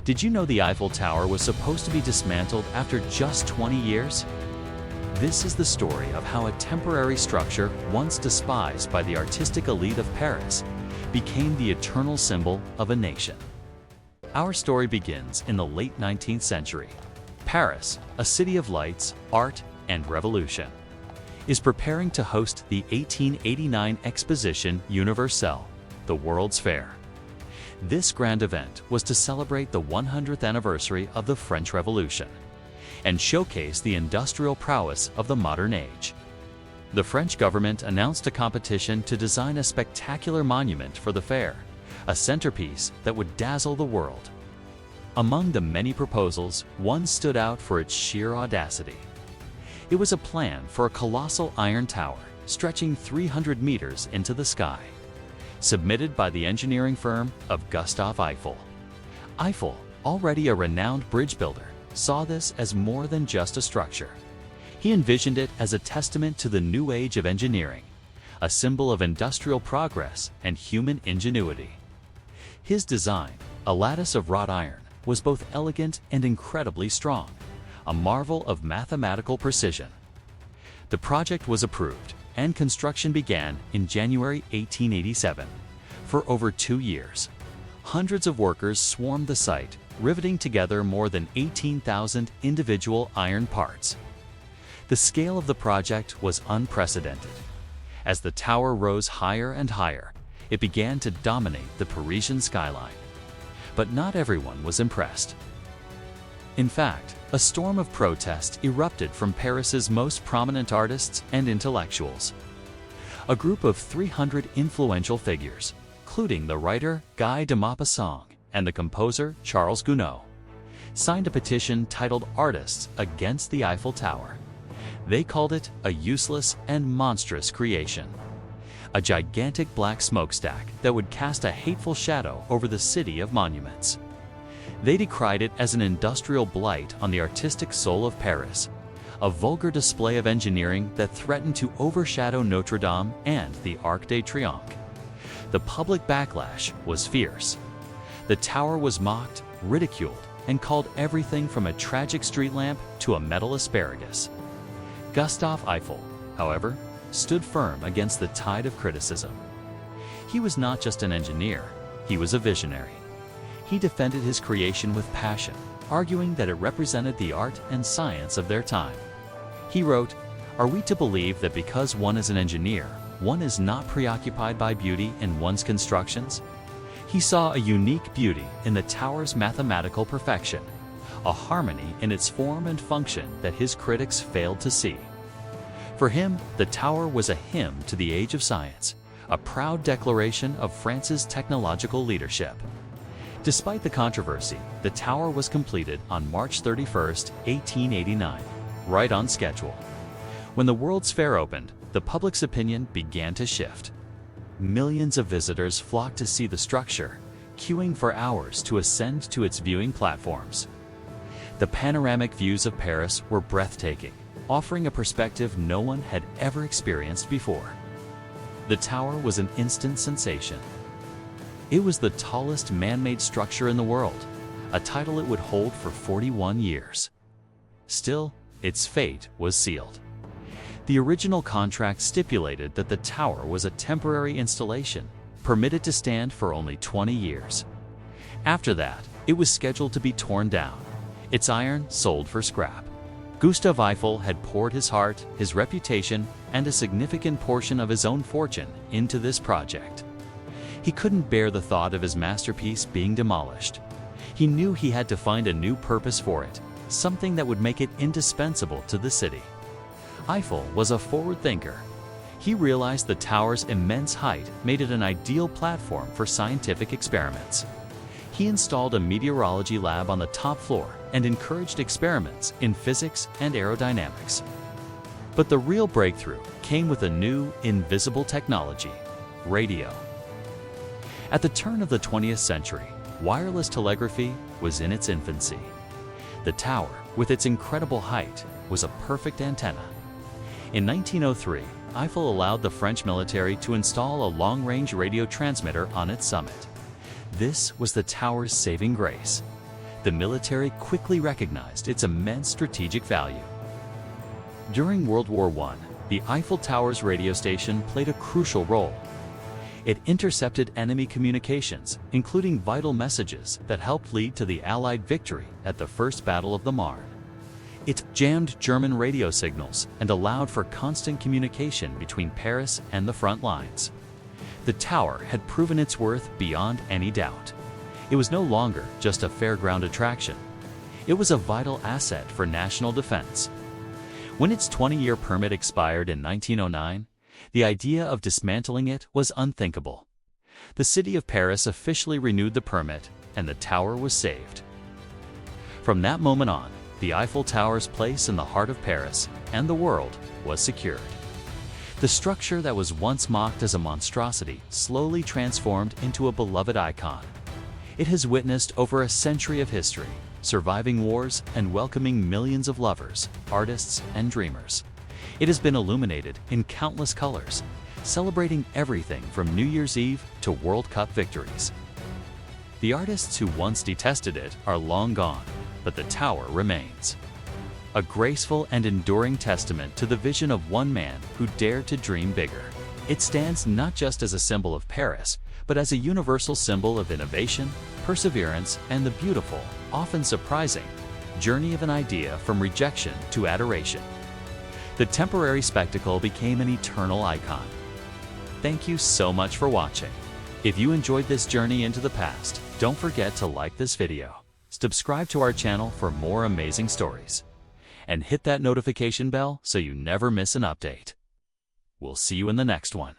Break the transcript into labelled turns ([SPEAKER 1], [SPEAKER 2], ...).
[SPEAKER 1] Did you know the Eiffel Tower was supposed to be dismantled after just 20 years? This is the story of how a temporary structure, once despised by the artistic elite of Paris, became the eternal symbol of a nation. Our story begins in the late 19th century. Paris, a city of lights, art, and revolution, is preparing to host the 1889 Exposition Universelle, the World's Fair. This grand event was to celebrate the 100th anniversary of the French Revolution and showcase the industrial prowess of the modern age. The French government announced a competition to design a spectacular monument for the fair, a centerpiece that would dazzle the world. Among the many proposals, one stood out for its sheer audacity. It was a plan for a colossal iron tower stretching 300 meters into the sky, submitted by the engineering firm of Gustave Eiffel. Eiffel, already a renowned bridge builder, saw this as more than just a structure. He envisioned it as a testament to the new age of engineering, a symbol of industrial progress and human ingenuity. His design, a lattice of wrought iron, was both elegant and incredibly strong, a marvel of mathematical precision. The project was approved, and construction began in January 1887. For over 2 years, hundreds of workers swarmed the site, riveting together more than 18,000 individual iron parts. The scale of the project was unprecedented. As the tower rose higher and higher, it began to dominate the Parisian skyline. But not everyone was impressed. In fact, a storm of protest erupted from Paris's most prominent artists and intellectuals. A group of 300 influential figures, including the writer Guy de Maupassant and the composer Charles Gounod, signed a petition titled Artists Against the Eiffel Tower. They called it a useless and monstrous creation, a gigantic black smokestack that would cast a hateful shadow over the city of monuments. They decried it as an industrial blight on the artistic soul of Paris, a vulgar display of engineering that threatened to overshadow Notre Dame and the Arc de Triomphe. The public backlash was fierce. The tower was mocked, ridiculed, and called everything from a tragic street lamp to a metal asparagus. Gustave Eiffel, however, stood firm against the tide of criticism. He was not just an engineer, he was a visionary. He defended his creation with passion, arguing that it represented the art and science of their time. He wrote, "Are we to believe that because one is an engineer, one is not preoccupied by beauty in one's constructions?" He saw a unique beauty in the tower's mathematical perfection, a harmony in its form and function that his critics failed to see. For him, the tower was a hymn to the age of science, a proud declaration of France's technological leadership. Despite the controversy, the tower was completed on March 31, 1889, right on schedule. When the World's Fair opened, the public's opinion began to shift. Millions of visitors flocked to see the structure, queuing for hours to ascend to its viewing platforms. The panoramic views of Paris were breathtaking, offering a perspective no one had ever experienced before. The tower was an instant sensation. It was the tallest man-made structure in the world, a title it would hold for 41 years. Still, its fate was sealed. The original contract stipulated that the tower was a temporary installation, permitted to stand for only 20 years. After that, it was scheduled to be torn down, its iron sold for scrap. Gustave Eiffel had poured his heart, his reputation, and a significant portion of his own fortune into this project. He couldn't bear the thought of his masterpiece being demolished. He knew he had to find a new purpose for it, something that would make it indispensable to the city. Eiffel was a forward thinker. He realized the tower's immense height made it an ideal platform for scientific experiments. He installed a meteorology lab on the top floor and encouraged experiments in physics and aerodynamics. But the real breakthrough came with a new, invisible technology: radio. At the turn of the 20th century, wireless telegraphy was in its infancy. The tower, with its incredible height, was a perfect antenna. In 1903, Eiffel allowed the French military to install a long-range radio transmitter on its summit. This was the tower's saving grace. The military quickly recognized its immense strategic value. During World War I, the Eiffel Tower's radio station played a crucial role. It intercepted enemy communications, including vital messages that helped lead to the Allied victory at the First Battle of the Marne. It jammed German radio signals and allowed for constant communication between Paris and the front lines. The tower had proven its worth beyond any doubt. It was no longer just a fairground attraction. It was a vital asset for national defense. When its 20-year permit expired in 1909, the idea of dismantling it was unthinkable. The city of Paris officially renewed the permit, and the tower was saved. From that moment on, the Eiffel Tower's place in the heart of Paris and the world was secured. The structure that was once mocked as a monstrosity slowly transformed into a beloved icon. It has witnessed over a century of history, surviving wars and welcoming millions of lovers, artists, and dreamers. It has been illuminated in countless colors, celebrating everything from New Year's Eve to World Cup victories. The artists who once detested it are long gone, but the tower remains. A graceful and enduring testament to the vision of one man who dared to dream bigger. It stands not just as a symbol of Paris, but as a universal symbol of innovation, perseverance, and the beautiful, often surprising, journey of an idea from rejection to adoration. The temporary spectacle became an eternal icon. Thank you so much for watching. If you enjoyed this journey into the past, don't forget to like this video, subscribe to our channel for more amazing stories, and hit that notification bell so you never miss an update. We'll see you in the next one.